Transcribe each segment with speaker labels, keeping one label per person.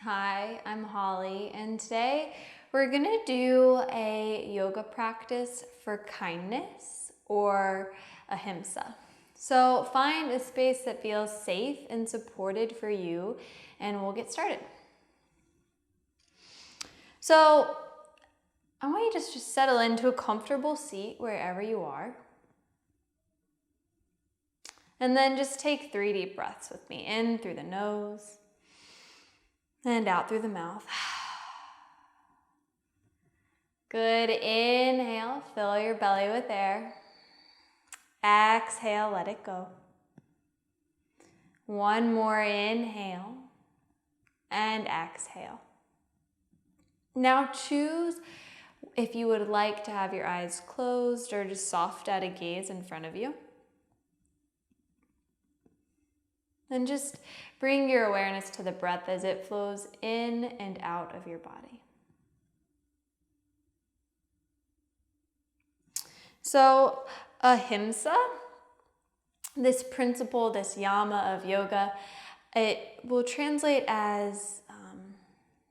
Speaker 1: Hi, I'm Holly, and today we're gonna do a yoga practice for kindness or ahimsa. So find a space that feels safe and supported for you, and we'll get started. So I want you to just settle into a comfortable seat wherever you are. And then just take 3 deep breaths with me, in through the nose and out through the mouth. Good. Inhale, fill your belly with air. Exhale, let it go. One more inhale and exhale. Now choose if you would like to have your eyes closed or just soft at a gaze in front of you. And just bring your awareness to the breath as it flows in and out of your body. So ahimsa, this principle, this yama of yoga, it will translate as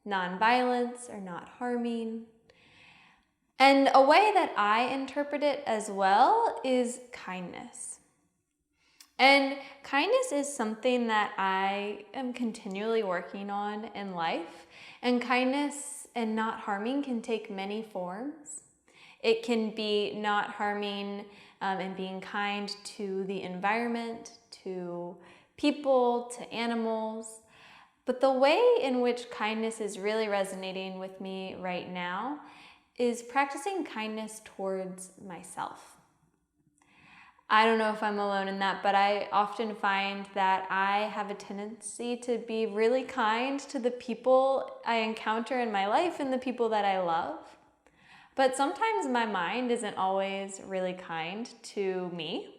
Speaker 1: non-violence or not harming. And a way that I interpret it as well is kindness. And kindness is something that I am continually working on in life. And kindness and not harming can take many forms. It can be not harming and being kind to the environment, to people, to animals. But the way in which kindness is really resonating with me right now is practicing kindness towards myself. I don't know if I'm alone in that, but I often find that I have a tendency to be really kind to the people I encounter in my life and the people that I love. But sometimes my mind isn't always really kind to me.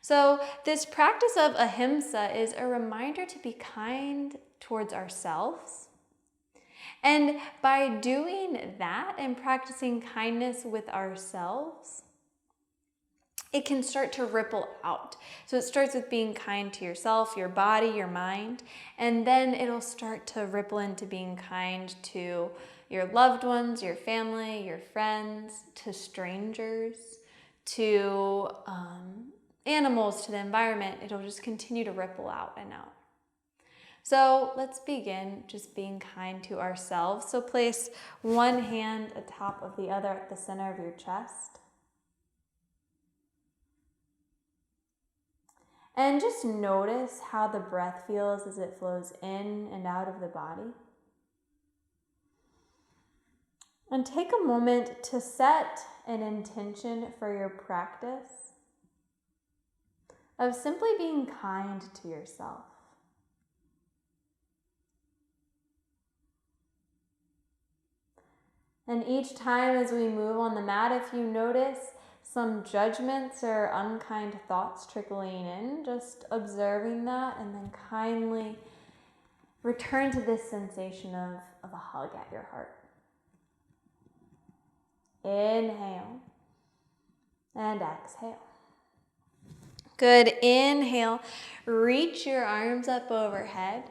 Speaker 1: So this practice of ahimsa is a reminder to be kind towards ourselves. And by doing that and practicing kindness with ourselves, it can start to ripple out. So it starts with being kind to yourself, your body, your mind, and then it'll start to ripple into being kind to your loved ones, your family, your friends, to strangers, to animals, to the environment. It'll just continue to ripple out and out. So let's begin just being kind to ourselves. So place one hand atop of the other at the center of your chest. And just notice how the breath feels as it flows in and out of the body. And take a moment to set an intention for your practice of simply being kind to yourself. And each time as we move on the mat, if you notice some judgments or unkind thoughts trickling in, just observing that and then kindly return to this sensation of a hug at your heart. Inhale and exhale. Good. Inhale, reach your arms up overhead.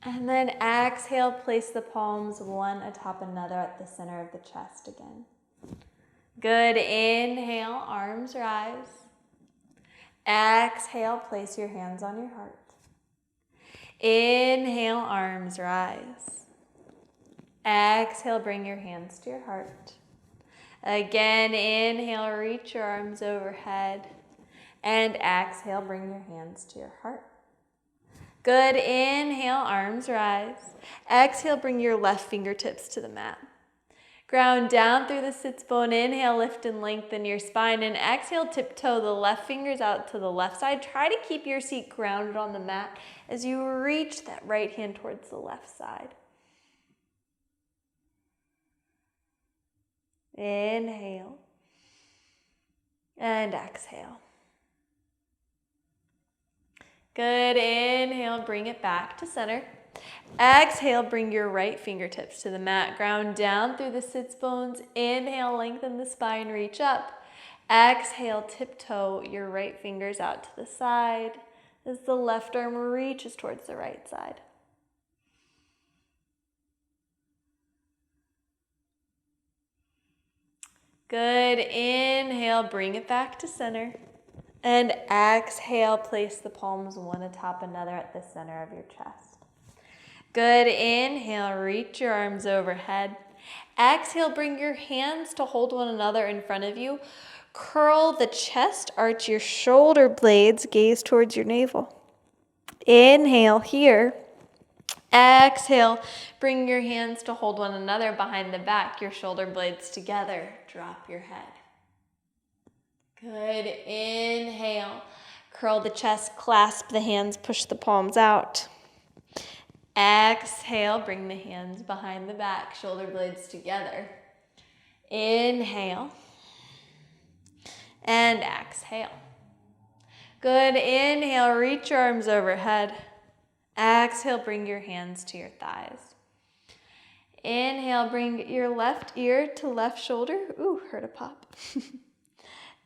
Speaker 1: And then exhale, place the palms one atop another at the center of the chest again. Good. Inhale, arms rise. Exhale, place your hands on your heart. Inhale, arms rise. Exhale, bring your hands to your heart. Again, inhale, reach your arms overhead. And exhale, bring your hands to your heart. Good. Inhale, arms rise. Exhale, bring your left fingertips to the mat. Ground down through the sits bone. Inhale, lift and lengthen your spine. And exhale, tiptoe the left fingers out to the left side. Try to keep your seat grounded on the mat as you reach that right hand towards the left side. Inhale. And exhale. Good. Inhale, bring it back to center. Exhale, bring your right fingertips to the mat. Ground down through the sits bones. Inhale, lengthen the spine, reach up. Exhale, tiptoe your right fingers out to the side as the left arm reaches towards the right side. Good. Inhale, bring it back to center. And exhale, place the palms one atop another at the center of your chest. Good. Inhale, reach your arms overhead. Exhale, bring your hands to hold one another in front of you. Curl the chest, arch your shoulder blades, gaze towards your navel. Inhale here. Exhale, bring your hands to hold one another behind the back, your shoulder blades together. Drop your head. Good. Inhale. Curl the chest, clasp the hands, push the palms out. Exhale, bring the hands behind the back, shoulder blades together. Inhale. And exhale. Good. Inhale, reach your arms overhead. Exhale, bring your hands to your thighs. Inhale, bring your left ear to left shoulder. Ooh, heard a pop.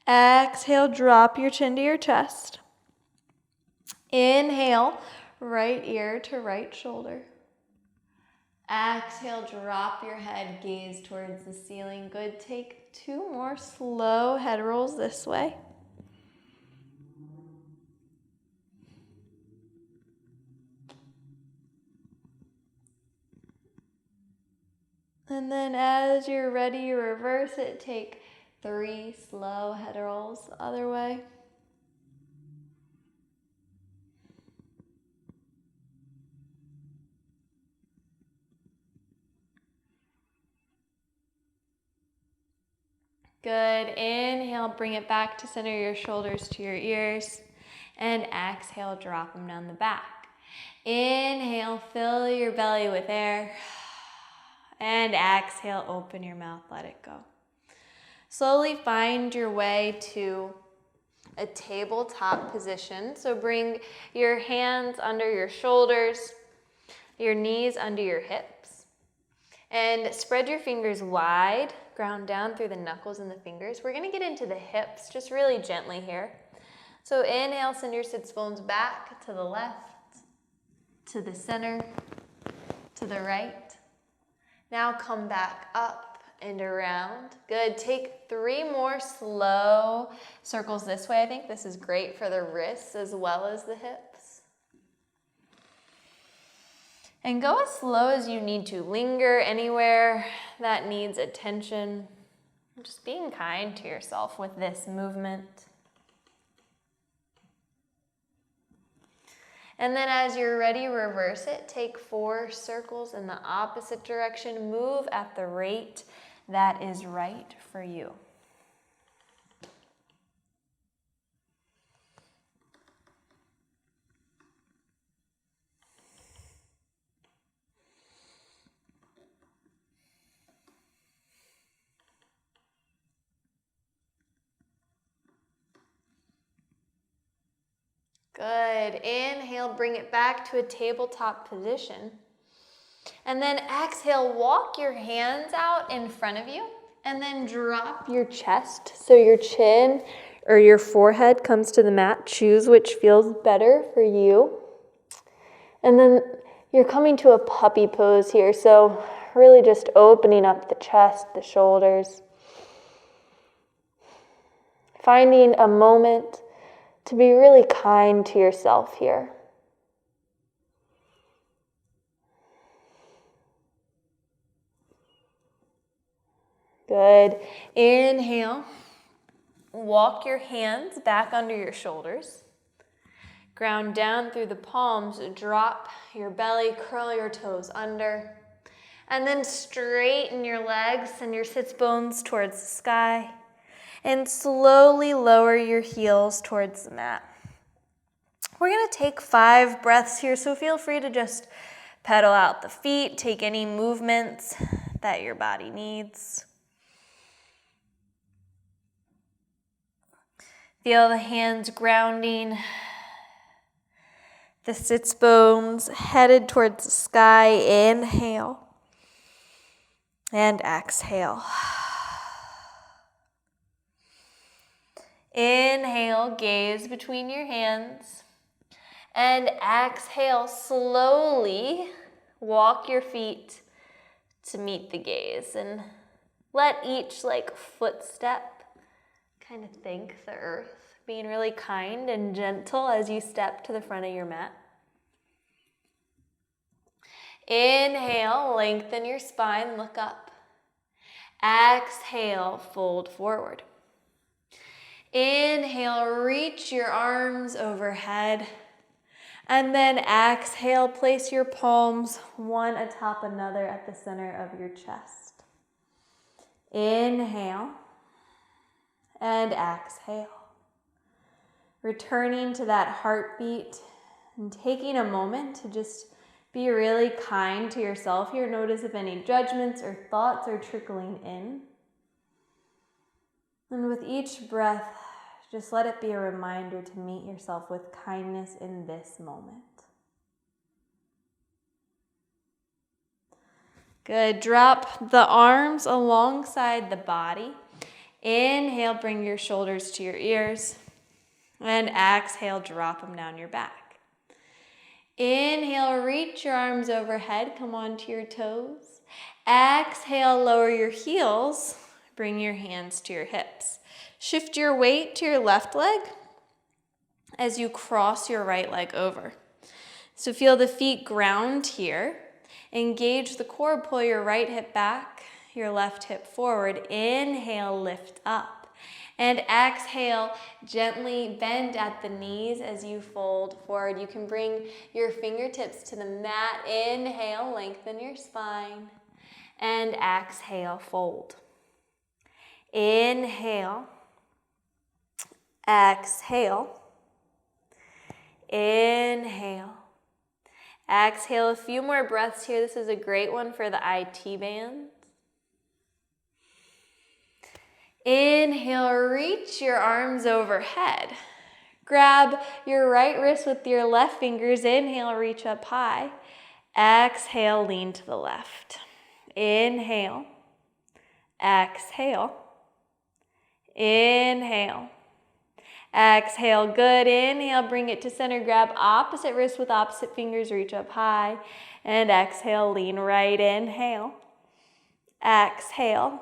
Speaker 1: Exhale, drop your chin to your chest. Inhale, right ear to right shoulder. Exhale, drop your head, gaze towards the ceiling. Good. Take 2 more slow head rolls this way. And then as you're ready, reverse it. Take 3 slow head rolls the other way. Good. Inhale, bring it back to center your shoulders to your ears. And exhale, drop them down the back. Inhale, fill your belly with air. And exhale, open your mouth, let it go. Slowly find your way to a tabletop position. So bring your hands under your shoulders, your knees under your hips, and spread your fingers wide. Ground down through the knuckles and the fingers. We're gonna get into the hips, just really gently here. So inhale, send your sits bones back to the left, to the center, to the right. Now come back up and around. Good. Take 3 more slow circles this way. I think this is great for the wrists as well as the hips. And go as slow as you need to. Linger anywhere that needs attention. Just being kind to yourself with this movement. And then as you're ready, reverse it. Take 4 circles in the opposite direction. Move at the rate that is right for you. Good. Inhale, bring it back to a tabletop position. And then exhale, walk your hands out in front of you and then drop your chest so your chin or your forehead comes to the mat. Choose which feels better for you. And then you're coming to a puppy pose here. So really just opening up the chest, the shoulders. Finding a moment to be really kind to yourself here. Good. Inhale. Walk your hands back under your shoulders. Ground down through the palms. Drop your belly. Curl your toes under. And then straighten your legs and your sits bones towards the sky. And slowly lower your heels towards the mat. We're going to take 5 breaths here, so feel free to just pedal out the feet, take any movements that your body needs. Feel the hands grounding, the sits bones headed towards the sky. Inhale and exhale. Inhale, gaze between your hands. And exhale, slowly walk your feet to meet the gaze. And Let each footstep kind of thank the earth, being really kind and gentle as you step to the front of your mat. Inhale, lengthen your spine, look up. Exhale, fold forward. Inhale, reach your arms overhead. And then exhale, place your palms one atop another at the center of your chest. Inhale and exhale. Returning to that heartbeat and taking a moment to just be really kind to yourself here. Notice if any judgments or thoughts are trickling in. And with each breath, just let it be a reminder to meet yourself with kindness in this moment. Good. Drop the arms alongside the body. Inhale, bring your shoulders to your ears. And exhale, drop them down your back. Inhale, reach your arms overhead. Come onto your toes. Exhale, lower your heels. Bring your hands to your hips. Shift your weight to your left leg as you cross your right leg over. So feel the feet ground here. Engage the core, pull your right hip back, your left hip forward. Inhale, lift up. And exhale, gently bend at the knees as you fold forward. You can bring your fingertips to the mat. Inhale, lengthen your spine. And exhale, fold. Inhale. Exhale. Inhale. Exhale, a few more breaths here. This is a great one for the IT band. Inhale, reach your arms overhead. Grab your right wrist with your left fingers. Inhale, reach up high. Exhale, lean to the left. Inhale. Exhale. Inhale. Exhale, good. Inhale, bring it to center. Grab opposite wrist with opposite fingers. Reach up high. And exhale, lean right. Inhale. Exhale.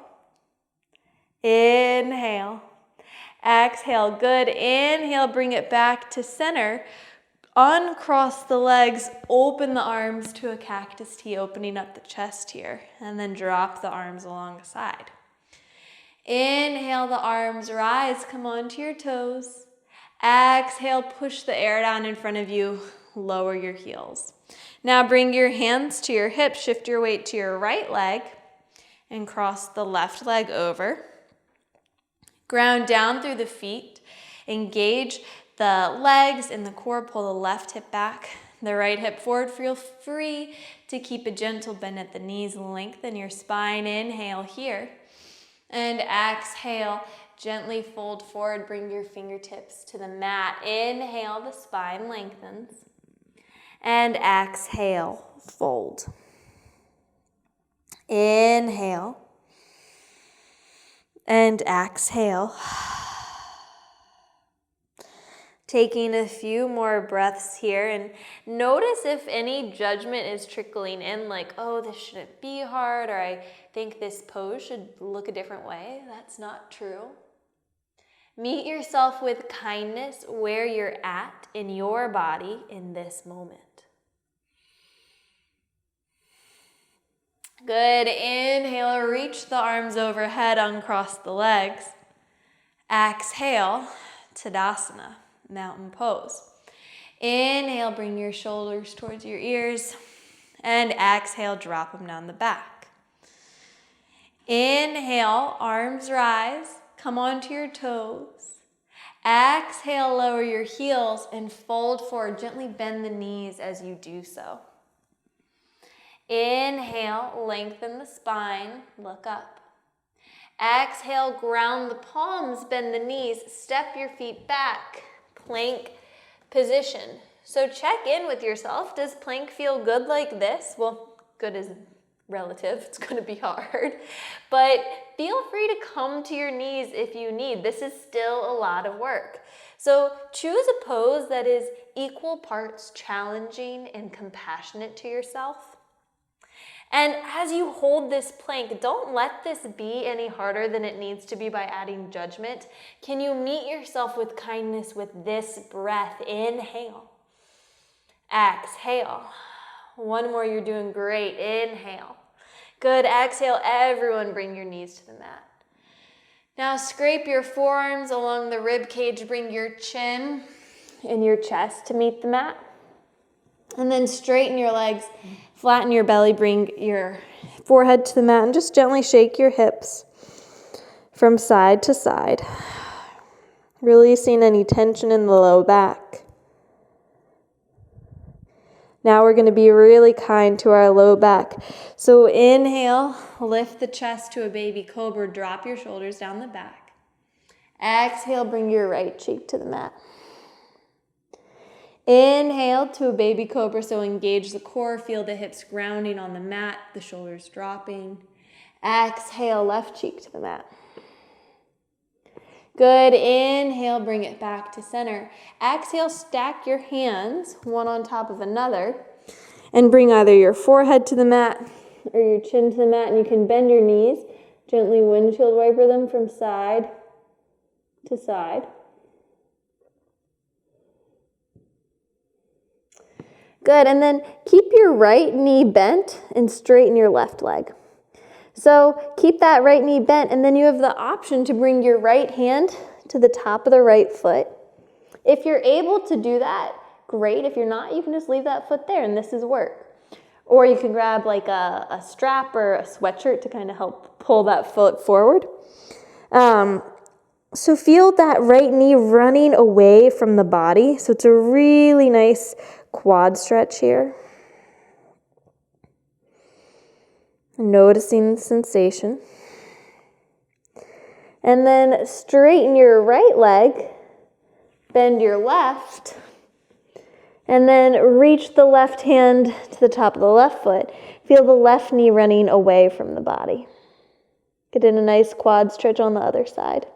Speaker 1: Inhale. Exhale, good. Inhale, bring it back to center. Uncross the legs, open the arms to a cactus T, opening up the chest here. And then drop the arms along the side. Inhale, the arms rise, come onto your toes. Exhale, push the air down in front of you, lower your heels. Now bring your hands to your hips, shift your weight to your right leg, and cross the left leg over. Ground down through the feet, engage the legs and the core, pull the left hip back, the right hip forward. Feel free to keep a gentle bend at the knees, lengthen your spine. Inhale here. And exhale, gently fold forward, bring your fingertips to the mat. Inhale, the spine lengthens. And exhale, fold. Inhale. And exhale. Taking a few more breaths here, and notice if any judgment is trickling in, like, oh, this shouldn't be hard, or I think this pose should look a different way. That's not true. Meet yourself with kindness where you're at in your body in this moment. Good. Inhale, reach the arms overhead, uncross the legs. Exhale, Tadasana. Mountain pose. Inhale, bring your shoulders towards your ears. And exhale, drop them down the back. Inhale, arms rise. Come onto your toes. Exhale, lower your heels and fold forward. Gently bend the knees as you do so. Inhale, lengthen the spine. Look up. Exhale, ground the palms, bend the knees. Step your feet back. Plank position. So check in with yourself. Does plank feel good like this? Well, good is relative. It's going to be hard. But feel free to come to your knees if you need. This is still a lot of work. So choose a pose that is equal parts challenging and compassionate to yourself. And as you hold this plank, don't let this be any harder than it needs to be by adding judgment. Can you meet yourself with kindness with this breath? Inhale. Exhale. One more, you're doing great. Inhale. Good. Exhale. Everyone bring your knees to the mat. Now scrape your forearms along the rib cage. Bring your chin and your chest to meet the mat. And then straighten your legs, flatten your belly, bring your forehead to the mat, and just gently shake your hips from side to side, releasing any tension in the low back. Now we're going to be really kind to our low back. So inhale, lift the chest to a baby cobra, drop your shoulders down the back. Exhale, bring your right cheek to the mat. Inhale to a baby cobra, so engage the core, feel the hips grounding on the mat, the shoulders dropping. Exhale, left cheek to the mat. Good. Inhale, bring it back to center. Exhale, stack your hands one on top of another and bring either your forehead to the mat or your chin to the mat, and you can bend your knees. Gently windshield wiper them from side to side. Good, and then keep your right knee bent and straighten your left leg. So keep that right knee bent, and then you have the option to bring your right hand to the top of the right foot. If you're able to do that, great. If you're not, you can just leave that foot there, and this is work. Or you can grab like a strap or a sweatshirt to kind of help pull that foot forward. So feel that right knee running away from the body. So it's a really nice quad stretch here. Noticing the sensation. And then straighten your right leg, bend your left, and then reach the left hand to the top of the left foot. Feel the left knee running away from the body. Get in a nice quad stretch on the other side.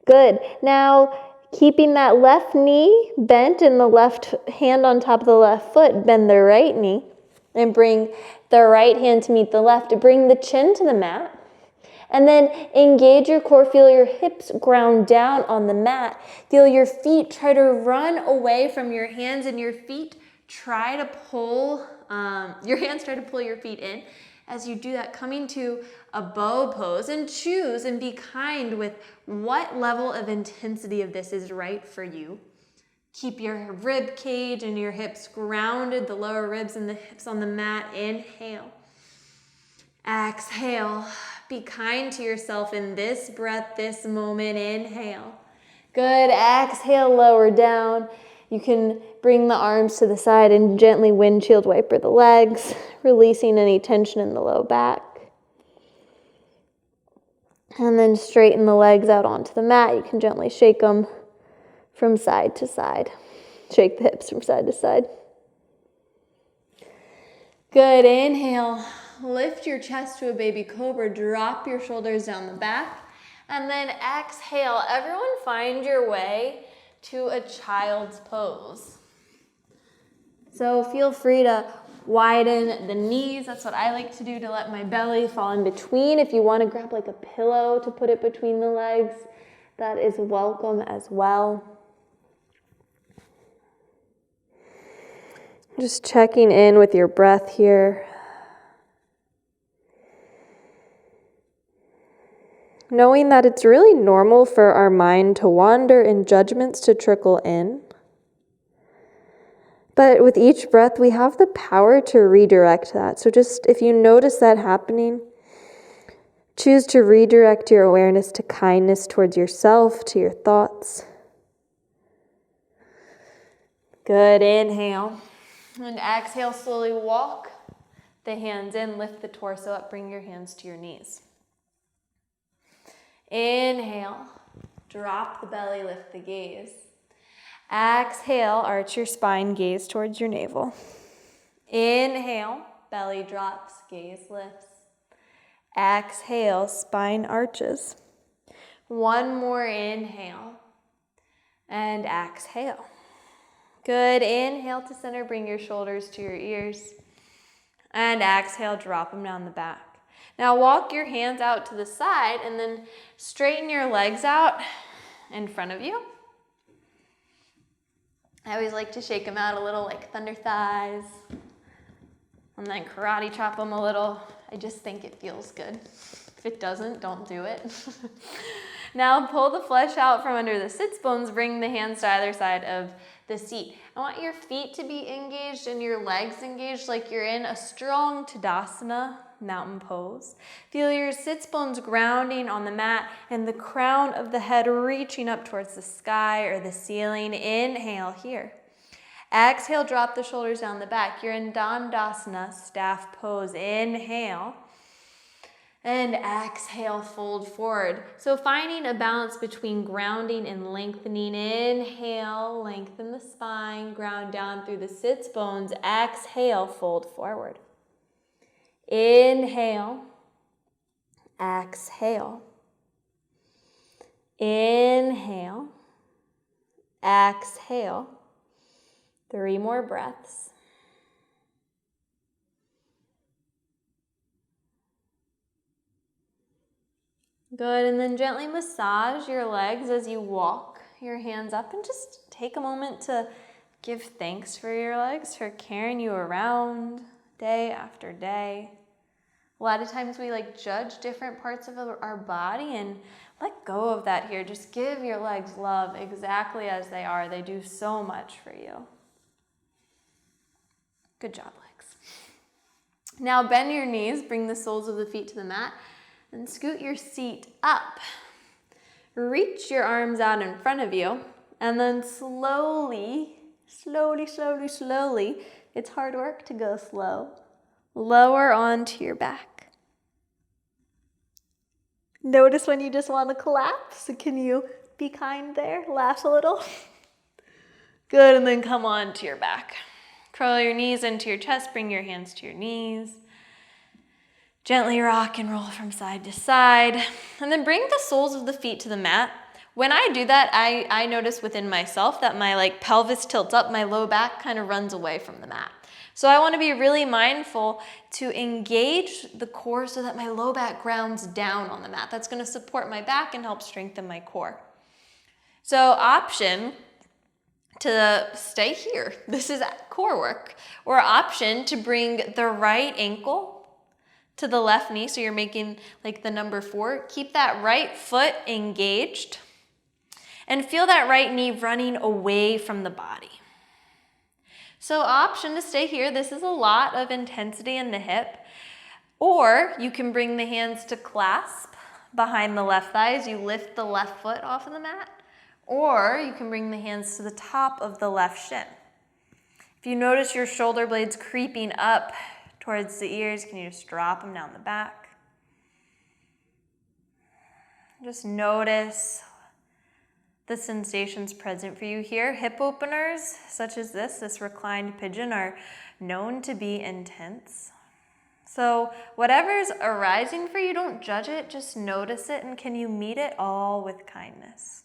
Speaker 1: Good. Now, keeping that left knee bent and the left hand on top of the left foot, bend the right knee and bring the right hand to meet the left. Bring the chin to the mat and then engage your core. Feel your hips ground down on the mat. Feel your feet try to run away from your hands, and your feet try to pull, your hands try to pull your feet in. As you do that, coming to a bow pose, and choose and be kind with what level of intensity of this is right for you. Keep your rib cage and your hips grounded, the lower ribs and the hips on the mat. Inhale. Exhale. Be kind to yourself in this breath, this moment. Inhale. Good. Exhale, lower down. You can bring the arms to the side and gently windshield wiper the legs, releasing any tension in the low back. And then straighten the legs out onto the mat. You can gently shake them from side to side. Shake the hips from side to side. Good. Inhale. Lift your chest to a baby cobra. Drop your shoulders down the back. And then exhale. Everyone find your way to a child's pose. So feel free to widen the knees. That's what I like to do, to let my belly fall in between. If you want to grab like a pillow to put it between the legs, that is welcome as well. Just checking in with your breath here. Knowing that it's really normal for our mind to wander and judgments to trickle in. But with each breath, we have the power to redirect that. So just if you notice that happening, choose to redirect your awareness to kindness towards yourself, to your thoughts. Good. Inhale. And exhale, slowly walk the hands in, lift the torso up, bring your hands to your knees. Inhale, drop the belly, lift the gaze. Exhale, arch your spine, gaze towards your navel. Inhale, belly drops, gaze lifts. Exhale, spine arches. One more inhale. And exhale. Good. Inhale to center. Bring your shoulders to your ears. And exhale, drop them down the back. Now walk your hands out to the side and then straighten your legs out in front of you. I always like to shake them out a little like thunder thighs. And then karate chop them a little. I just think it feels good. If it doesn't, don't do it. Now pull the flesh out from under the sits bones. Bring the hands to either side of the seat. I want your feet to be engaged and your legs engaged like you're in a strong Tadasana, mountain pose. Feel your sits bones grounding on the mat and the crown of the head reaching up towards the sky or the ceiling. Inhale here. Exhale, drop the shoulders down the back. You're in Dandasana, staff pose. Inhale. And exhale, fold forward. So finding a balance between grounding and lengthening. Inhale, lengthen the spine, ground down through the sits bones. Exhale, fold forward. Inhale, exhale. Inhale, exhale. 3 more breaths. Good, and then gently massage your legs as you walk your hands up and just take a moment to give thanks for your legs, for carrying you around day after day. A lot of times we judge different parts of our body, and let go of that here. Just give your legs love exactly as they are. They do so much for you. Good job, legs. Now bend your knees, bring the soles of the feet to the mat, and scoot your seat up. Reach your arms out in front of you, and then slowly, it's hard work to go slow, lower onto your back. Notice when you just want to collapse. Can you be kind there? Laugh a little. Good, and then come on to your back. Curl your knees into your chest, bring your hands to your knees. Gently rock and roll from side to side. And then bring the soles of the feet to the mat. When I do that, I notice within myself that my pelvis tilts up, my low back kind of runs away from the mat. So I want to be really mindful to engage the core so that my low back grounds down on the mat. That's going to support my back and help strengthen my core. So option to stay here. This is core work. Or option to bring the right ankle to the left knee, so you're making the number 4. Keep that right foot engaged and feel that right knee running away from the body. So option to stay here. This is a lot of intensity in the hip. Or you can bring the hands to clasp behind the left thighs. You lift the left foot off of the mat. Or you can bring the hands to the top of the left shin. If you notice your shoulder blades creeping up towards the ears, can you just drop them down the back? Just notice the sensations present for you here. Hip openers, such as this reclined pigeon, are known to be intense. So whatever's arising for you, don't judge it, just notice it, and can you meet it all with kindness?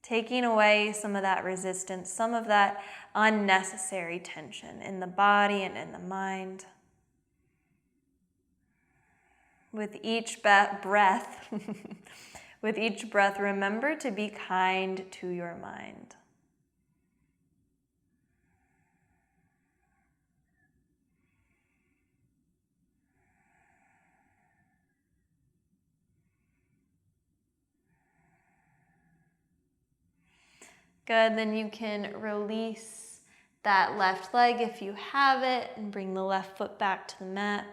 Speaker 1: Taking away some of that resistance, some of that unnecessary tension in the body and in the mind. With each breath, remember to be kind to your mind. Good, then you can release that left leg if you have it and bring the left foot back to the mat.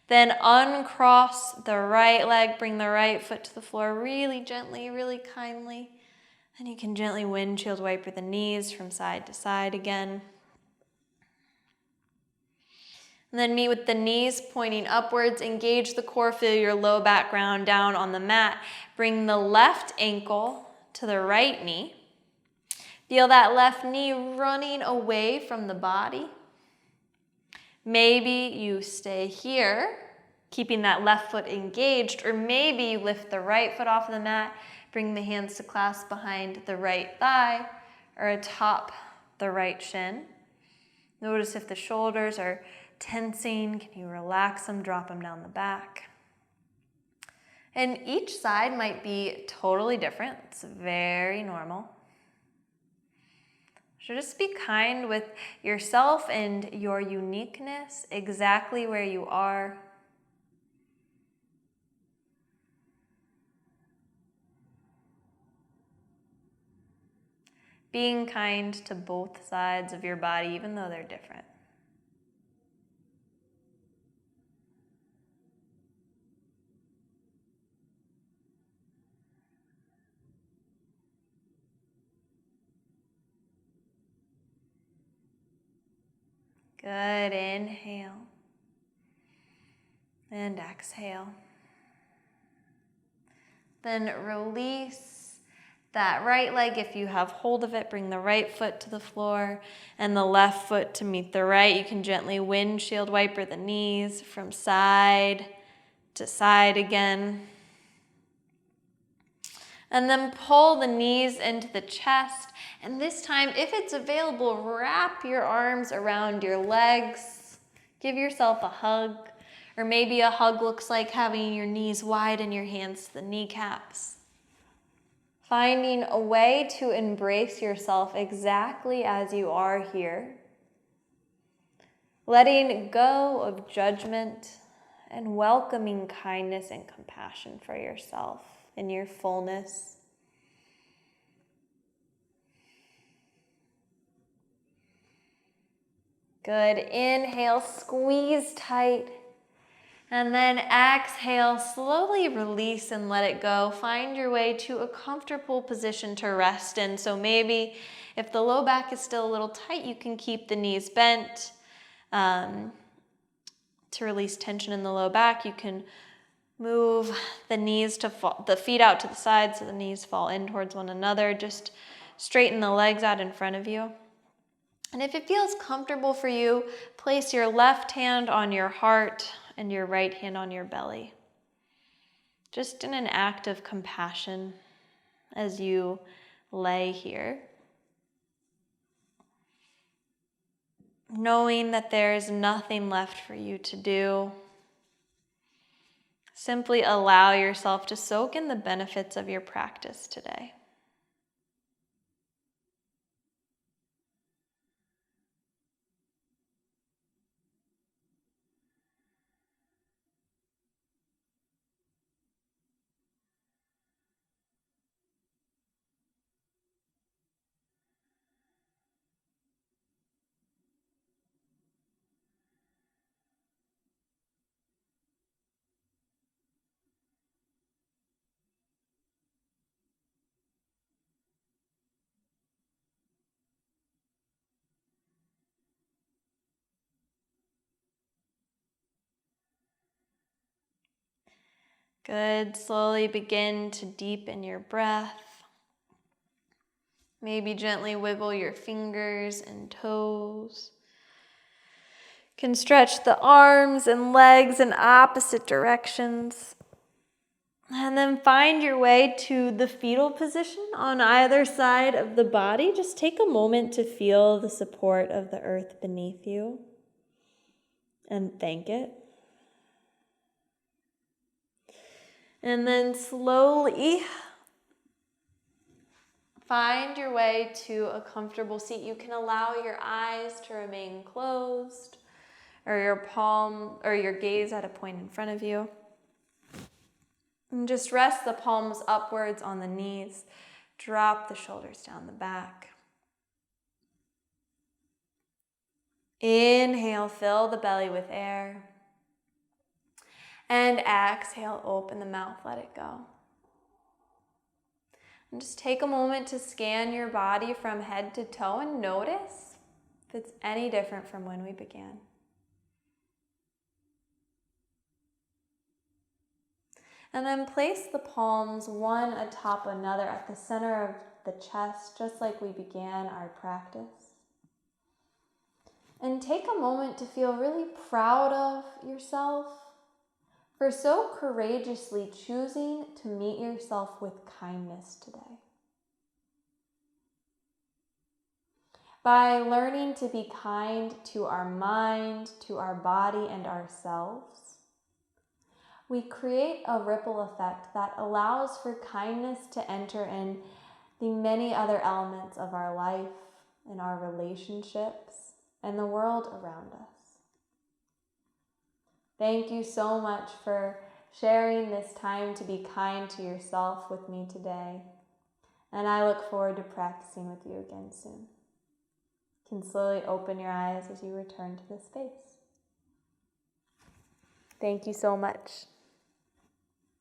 Speaker 1: Then uncross the right leg, bring the right foot to the floor really gently, really kindly. Then you can gently windshield wiper the knees from side to side again. And then meet with the knees pointing upwards. Engage the core, feel your low back ground down on the mat. Bring the left ankle to the right knee. Feel that left knee running away from the body. Maybe you stay here, keeping that left foot engaged, or maybe you lift the right foot off of the mat, Bring the hands to clasp behind the right thigh or atop the right shin. Notice if the shoulders are tensing. Can you relax them, drop them down the back? And each side might be totally different. It's very normal. So just be kind with yourself and your uniqueness, exactly where you are. Being kind to both sides of your body, even though they're different. Good, inhale. And exhale. Then release that right leg. If you have hold of it, bring the right foot to the floor and the left foot to meet the right. You can gently windshield wiper the knees from side to side again. And then pull the knees into the chest. And this time, if it's available, wrap your arms around your legs. Give yourself a hug. Or maybe a hug looks like having your knees wide and your hands to the kneecaps. Finding a way to embrace yourself exactly as you are here. Letting go of judgment and welcoming kindness and compassion for yourself in your fullness. Good. Inhale, squeeze tight. And then exhale, slowly release and let it go. Find your way to a comfortable position to rest in. So maybe if the low back is still a little tight, you can keep the knees bent. To release tension in the low back, you can move the knees to fall, the feet out to the side so the knees fall in towards one another. Just straighten the legs out in front of you. And if it feels comfortable for you, place your left hand on your heart and your right hand on your belly. Just in an act of compassion as you lay here. Knowing that there is nothing left for you to do. Simply allow yourself to soak in the benefits of your practice today. Good. Slowly begin to deepen your breath. Maybe gently wiggle your fingers and toes. You can stretch the arms and legs in opposite directions. And then find your way to the fetal position on either side of the body. Just take a moment to feel the support of the earth beneath you and thank it. And then slowly find your way to a comfortable seat. You can allow your eyes to remain closed or your palm or your gaze at a point in front of you. And just rest the palms upwards on the knees. Drop the shoulders down the back. Inhale, fill the belly with air. And exhale, open the mouth, let it go. And just take a moment to scan your body from head to toe and notice if it's any different from when we began. And then place the palms one atop another at the center of the chest, just like we began our practice. And take a moment to feel really proud of yourself for so courageously choosing to meet yourself with kindness today. By learning to be kind to our mind, to our body, and ourselves, we create a ripple effect that allows for kindness to enter in the many other elements of our life and our relationships and the world around us. Thank you so much for sharing this time to be kind to yourself with me today. And I look forward to practicing with you again soon. You can slowly open your eyes as you return to this space. Thank you so much.